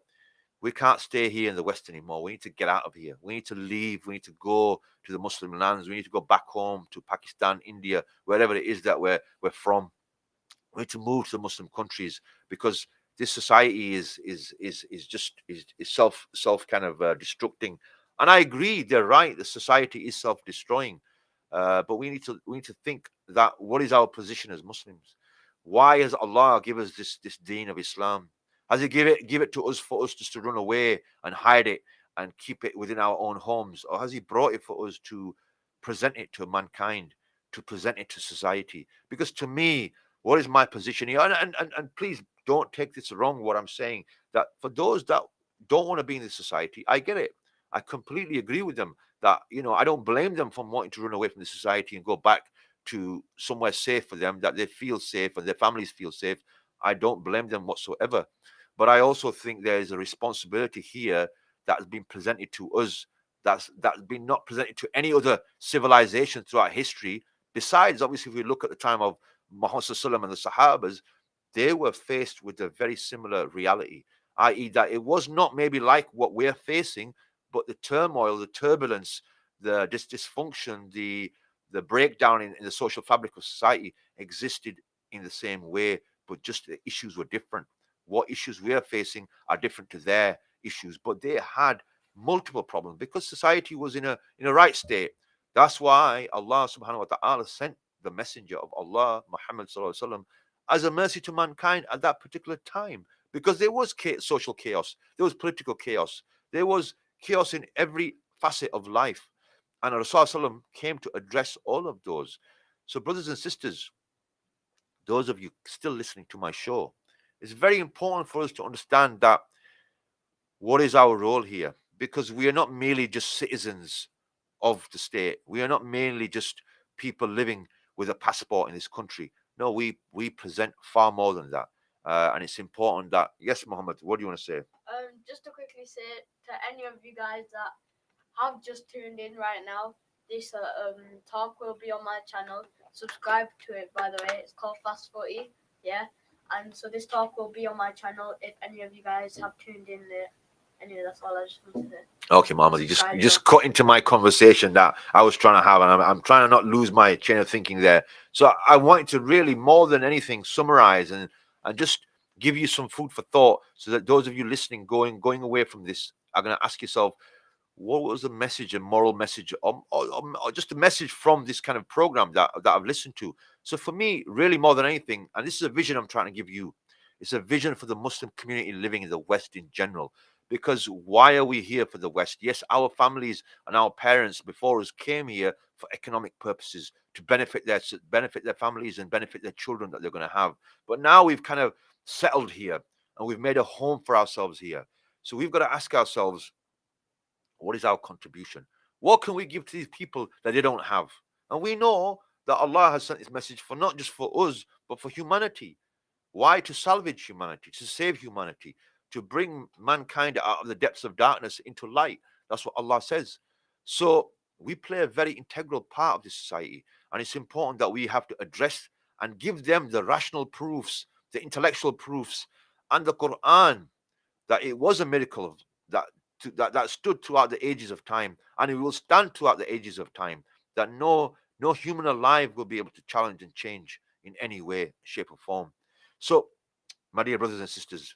we can't stay here in the West anymore. We need to get out of here. We need to leave. We need to go to the Muslim lands. We need to go back home to Pakistan, India, wherever it is that we're from. We need to move to the Muslim countries, because this society is self kind of destructing. And I agree, they're right. The society is self-destroying. But we need to think that, what is our position as Muslims? Why has Allah given us this deen of Islam? Has he give it to us for us just to run away and hide it and keep it within our own homes? Or has he brought it for us to present it to mankind, to present it to society? Because to me, what is my position here? And please don't take this wrong, what I'm saying, that for those that don't want to be in this society, I get it. I completely agree with them that, I don't blame them for wanting to run away from the society and go back to somewhere safe for them, that they feel safe and their families feel safe. I don't blame them whatsoever. But I also think there is a responsibility here that has been presented to us, that's been not presented to any other civilization throughout history. Besides, obviously, if we look at the time of Muhammad Sallallahu and the Sahabas, they were faced with a very similar reality, i.e. that it was not maybe like what we're facing, but the turmoil, the turbulence, the dysfunction, the breakdown in the social fabric of society existed in the same way, but just the issues were different. What issues we are facing are different to their issues, but they had multiple problems because society was in a right state. That's why Allah subhanahu wa ta'ala sent the messenger of Allah, Muhammad sallallahu alaihi wasallam, as a mercy to mankind at that particular time, because there was social chaos, there was political chaos, there was chaos in every facet of life, and Rasulullah came to address all of those. So, brothers and sisters, those of you still listening to my show, it's very important for us to understand that what is our role here, because we are not merely just citizens of the state. We are not merely just people living with a passport in this country. No, we present far more than that. And it's important that, yes, Muhammad, what do you want to say? Just to quickly say to any of you guys that have just tuned in right now, this talk will be on my channel. Subscribe to it, by the way. It's called Fast Footy, yeah. And so this talk will be on my channel if any of you guys have tuned in there. Anyway, that's all I just wanted to say. Okay, Muhammad, you just cut into my conversation that I was trying to have, and I'm trying to not lose my chain of thinking there. So I wanted to really, more than anything, summarize and just give you some food for thought, so that those of you listening, going away from this, are going to ask yourself, what was the message, a moral message, or just a message from this kind of program that I've listened to? So for me, really more than anything, and this is a vision I'm trying to give you, it's a vision for the Muslim community living in the West in general. Because why are we here for the West? Yes, our families and our parents before us came here for economic purposes, to benefit their families and benefit their children that they're going to have. But now we've kind of settled here and we've made a home for ourselves here. So we've got to ask ourselves, what is our contribution? What can we give to these people that they don't have? And we know that Allah has sent this message for not just for us, but for humanity. Why? To salvage humanity, to save humanity, to bring mankind out of the depths of darkness into light. That's what Allah says. So we play a very integral part of this society. And it's important that we have to address and give them the rational proofs, the intellectual proofs, and the Quran that it was a miracle that that stood throughout the ages of time, and it will stand throughout the ages of time, that no human alive will be able to challenge and change in any way, shape, or form. So, my dear brothers and sisters,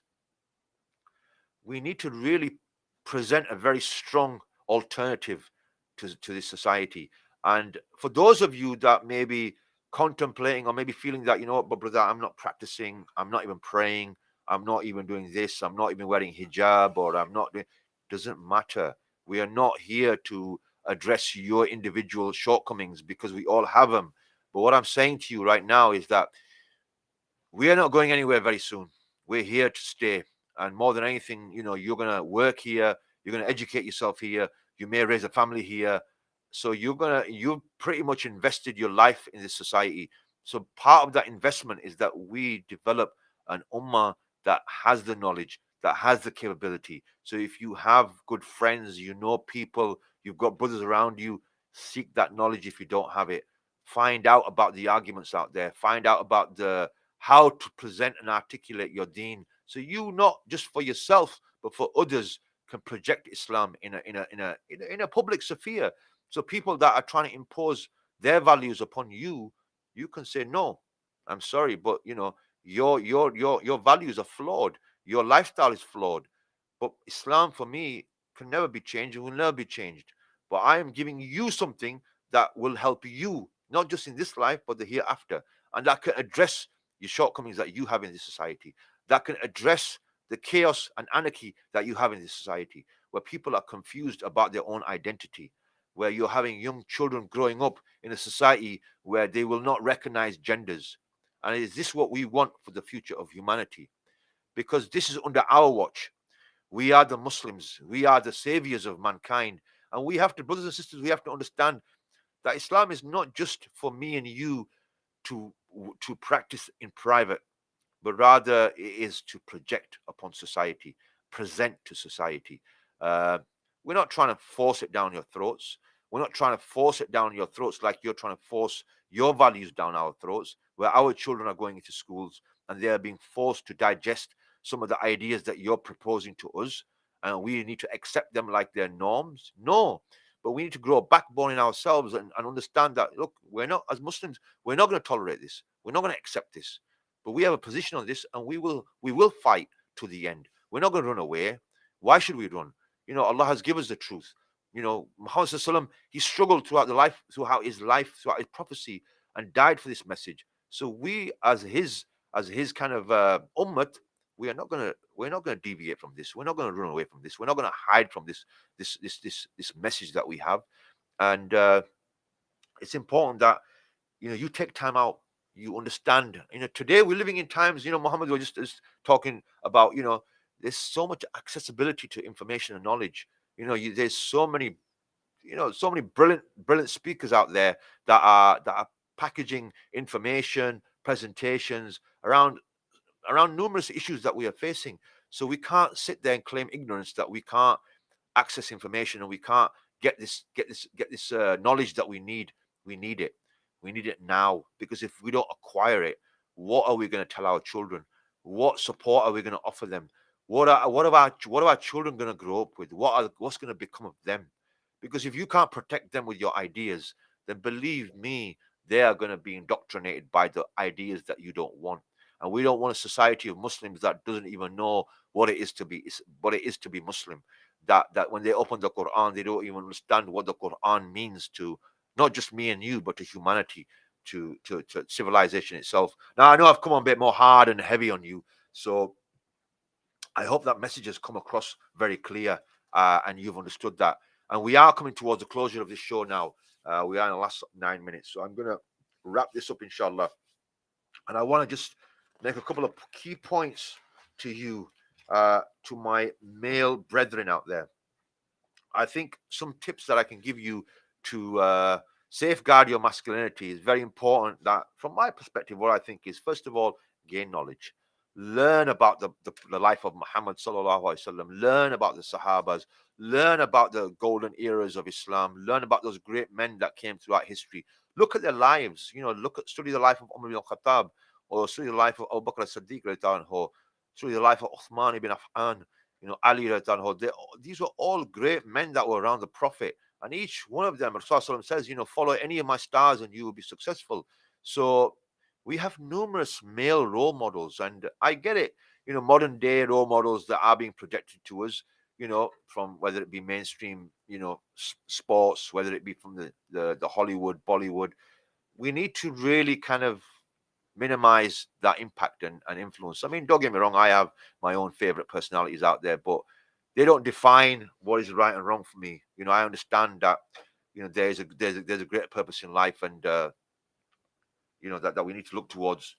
we need to really present a very strong alternative to this society. And for those of you that may be contemplating or maybe feeling that, you know what, but brother, I'm not practicing, I'm not even praying, I'm not even doing this, I'm not even wearing hijab, or I'm not doing, doesn't matter. We are not here to address your individual shortcomings, because we all have them. But what I'm saying to you right now is that we are not going anywhere very soon. We're here to stay. And more than anything, you know, you're going to work here, you're going to educate yourself here, you may raise a family here. So you've pretty much invested your life in this society. So part of that investment is that we develop an ummah that has the knowledge, that has the capability. So if you have good friends, you know people, you've got brothers around you, seek that knowledge. If you don't have it, find out about the arguments out there, find out about the how to present and articulate your deen, so you, not just for yourself but for others, can project Islam in a public sphere. So people that are trying to impose their values upon you, you can say, no, I'm sorry, but you know, your values are flawed, your lifestyle is flawed, but Islam for me can never be changed and will never be changed. But I am giving you something that will help you, not just in this life but the hereafter, and that can address your shortcomings that you have in this society, that can address the chaos and anarchy that you have in this society, where people are confused about their own identity, where you're having young children growing up in a society where they will not recognize genders. And is this what we want for the future of humanity? Because this is under our watch. We are the Muslims, we are the saviors of mankind. And we have to, brothers and sisters, we have to understand that Islam is not just for me and you to practice in private, but rather it is to project upon society, present to society. We're not trying to force it down your throats. We're not trying to force it down your throats like you're trying to force your values down our throats, where our children are going into schools and they are being forced to digest some of the ideas that you're proposing to us, and we need to accept them like they're norms. No, but we need to grow a backbone in ourselves and understand that, look, we're not, as Muslims, we're not going to tolerate this. We're not going to accept this. But we have a position on this, and we will fight to the end. We're not going to run away. Why should we run? You know, Allah has given us the truth. You know, Muhammad Sallallahu, he struggled throughout his life, throughout his prophecy, and died for this message. So we, as his kind of ummah, we're not going to deviate from this. We're not going to run away from this. We're not going to hide from this message that we have. And it's important that, you know, you take time out, you understand. You know, today we're living in times, you know, Muhammad was just talking about, you know, there's so much accessibility to information and knowledge. You know, there's so many, you know, so many brilliant speakers out there that are packaging information, presentations around numerous issues that we are facing. So we can't sit there and claim ignorance, that we can't access information and we can't get this knowledge that we need. We need it. We need it now, because if we don't acquire it, what are we going to tell our children? What support are we going to offer them? What are our children going to grow up with? What's going to become of them? Because if you can't protect them with your ideas, then believe me, they are going to be indoctrinated by the ideas that you don't want. And we don't want a society of Muslims that doesn't even know what it is to be Muslim. That when they open the Quran, they don't even understand what the Quran means to not just me and you, but to humanity, to civilization itself. Now, I know I've come on a bit more hard and heavy on you, so I hope that message has come across very clear, and you've understood that. And we are coming towards the closure of this show now. We are in the last 9 minutes, so I'm going to wrap this up, inshallah. And I want to just make a couple of key points to you, to my male brethren out there. I think some tips that I can give you to safeguard your masculinity is very important. That, from my perspective, what I think is, first of all, gain knowledge. Learn about the life of Muhammad sallallahu alaihi wasallam. Learn about the Sahabas. Learn about the golden eras of Islam. Learn about those great men that came throughout history. Look at their lives. You know, study the life of Umar ibn Khattab, or study the life of Abu Bakr as-Siddiq, or study the life of Uthman ibn Affan. Ali radiallahu anhu, these were all great men that were around the Prophet. And each one of them, Rasulullah says, follow any of my stars and you will be successful. So we have numerous male role models. And I get it, modern day role models that are being projected to us, from whether it be mainstream, sports, whether it be from the Hollywood, Bollywood. We need to really kind of minimize that impact and influence. I mean, don't get me wrong, I have my own favorite personalities out there, but they don't define what is right and wrong for me. I understand that there's a great purpose in life, and that we need to look towards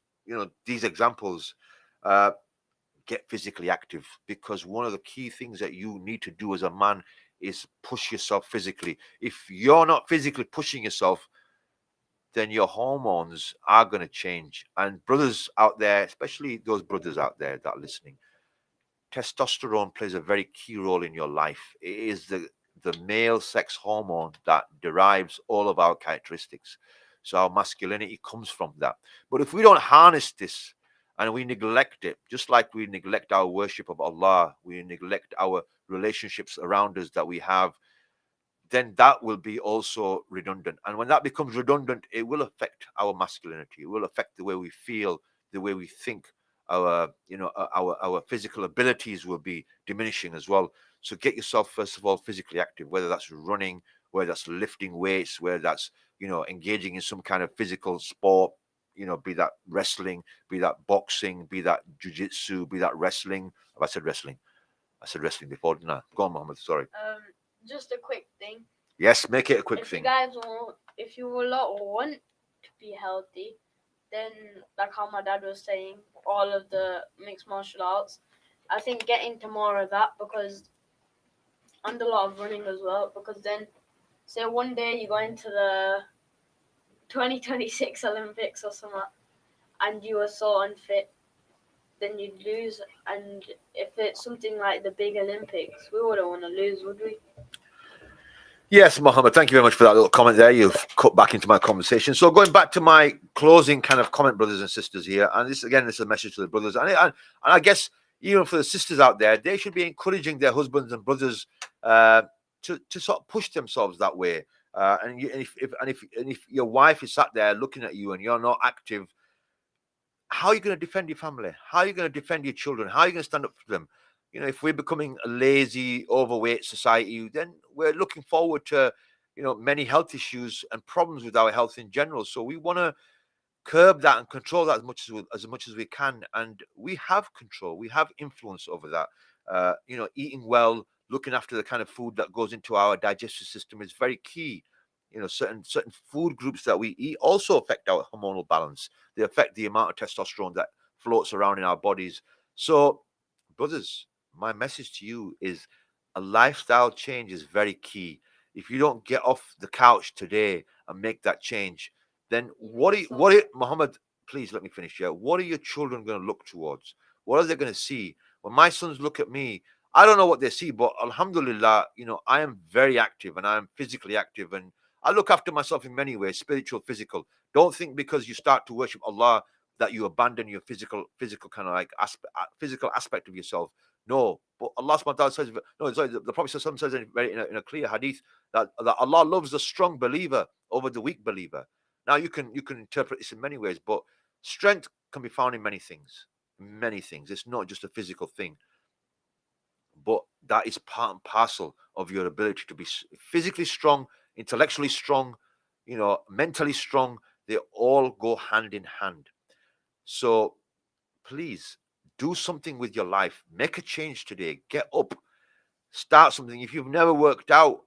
these examples. Get physically active, because one of the key things that you need to do as a man is push yourself physically. If you're not physically pushing yourself, then your hormones are going to change. And brothers out there, especially those brothers out there that are listening, testosterone plays a very key role in your life. It is the male sex hormone that derives all of our characteristics. So our masculinity comes from that. But if we don't harness this and we neglect it, just like we neglect our worship of Allah, we neglect our relationships around us that we have, then that will be also redundant. And when that becomes redundant, it will affect our masculinity. It will affect the way we feel, the way we think. Our physical abilities will be diminishing as well. So get yourself, first of all, physically active, whether that's running, whether that's lifting weights, whether that's, engaging in some kind of physical sport, be that wrestling, be that boxing, be that jiu-jitsu, be that wrestling. Have I said wrestling? I said wrestling before, didn't I? Go on, Mohammed, sorry. Just a quick thing. Yes, make it a quick thing. If you want to be healthy, then like how my dad was saying, all of the mixed martial arts, I think get into more of that, because and a lot of running as well, because then say one day you go into the 2026 Olympics or something and you are so unfit, then you'd lose. And if it's something like the big Olympics, we wouldn't want to lose, would we? Yes, Mohammed, thank you very much for that little comment there. You've cut back into my conversation. So going back to my closing kind of comment, brothers and sisters here, and this is a message to the brothers, and I guess even for the sisters out there, they should be encouraging their husbands and brothers to sort of push themselves that way. And if your wife is sat there looking at you and you're not active, how are you going to defend your family? How are you going to defend your children? How are you going to stand up for them? If we're becoming a lazy, overweight society, then we're looking forward to, many health issues and problems with our health in general. So we want to curb that and control that as much as we can. And we have control, we have influence over that. Eating well, looking after the kind of food that goes into our digestive system is very key. Certain food groups that we eat also affect our hormonal balance. They affect the amount of testosterone that floats around in our bodies. So, brothers, my message to you is a lifestyle change is very key. If you don't get off the couch today and make that change, then Muhammad, please let me finish here. What are your children going to look towards? What are they going to see? When my sons look at me, I don't know what they see, but alhamdulillah, I am very active and I am physically active, and I look after myself in many ways, spiritual, physical. Don't think because you start to worship Allah that you abandon your physical kind of like physical aspect of yourself. No, but Allah subhanahu wa ta'ala says, no, sorry, the Prophet says in a clear hadith that Allah loves the strong believer over the weak believer. Now you can interpret this in many ways, but strength can be found in many things. Many things. It's not just a physical thing, but that is part and parcel of your ability to be physically strong, intellectually strong, mentally strong. They all go hand in hand. So please do something with your life. Make a change today. Get up. Start something. If you've never worked out,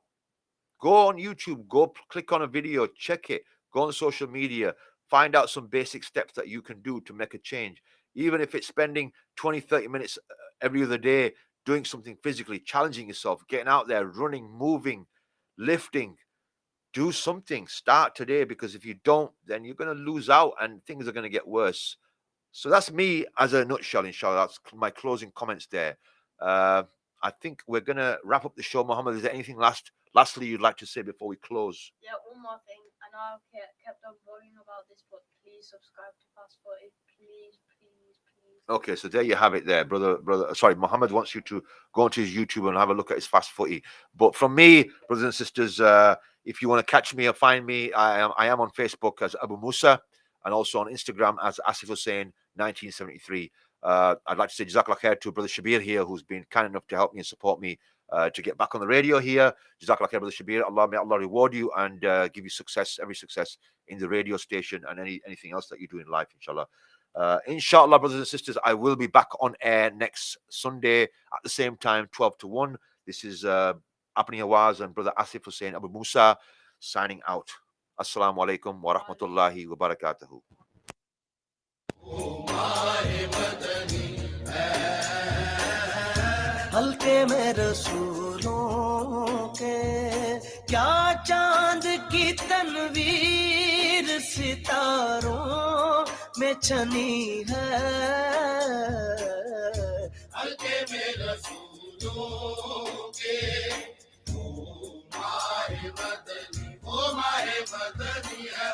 go on YouTube. Go click on a video. Check it. Go on social media. Find out some basic steps that you can do to make a change. Even if it's spending 20, 30 minutes every other day doing something physically, challenging yourself, getting out there, running, moving, lifting. Do something. Start today, because if you don't, then you're going to lose out and things are going to get worse. So that's me as a nutshell, inshallah. That's my closing comments there. I think we're going to wrap up the show. Mohammed, is there anything lastly you'd like to say before we close? Yeah, one more thing. I know I've kept on going about this, but please subscribe to Fast 40. Please, please, please. Okay, so there you have it there, brother. Sorry, Muhammad wants you to go onto his YouTube and have a look at his fast footy. But from me, brothers and sisters, if you want to catch me or find me, I am on Facebook as Abu Musa and also on Instagram as Asif Hussein 1973. I'd like to say Jazakallah khair to Brother Shabir here, who's been kind enough to help me and support me to get back on the radio here. Jazakallah khair, Brother Shabir. May Allah reward you and give you success, every success in the radio station and anything else that you do in life, inshallah. Inshallah, brothers and sisters, I will be back on air next Sunday at the same time, 12 to 1. This is Apni Awaz and Brother Asif Hussein Abu Musa signing out. Assalamu alaikum wa rahmatullahi wa barakatuhu. हल्के में रसूलों के क्या चांद की तनवीर सितारों में छनी है हल्के में रसूलों के ओ माहे मदनी है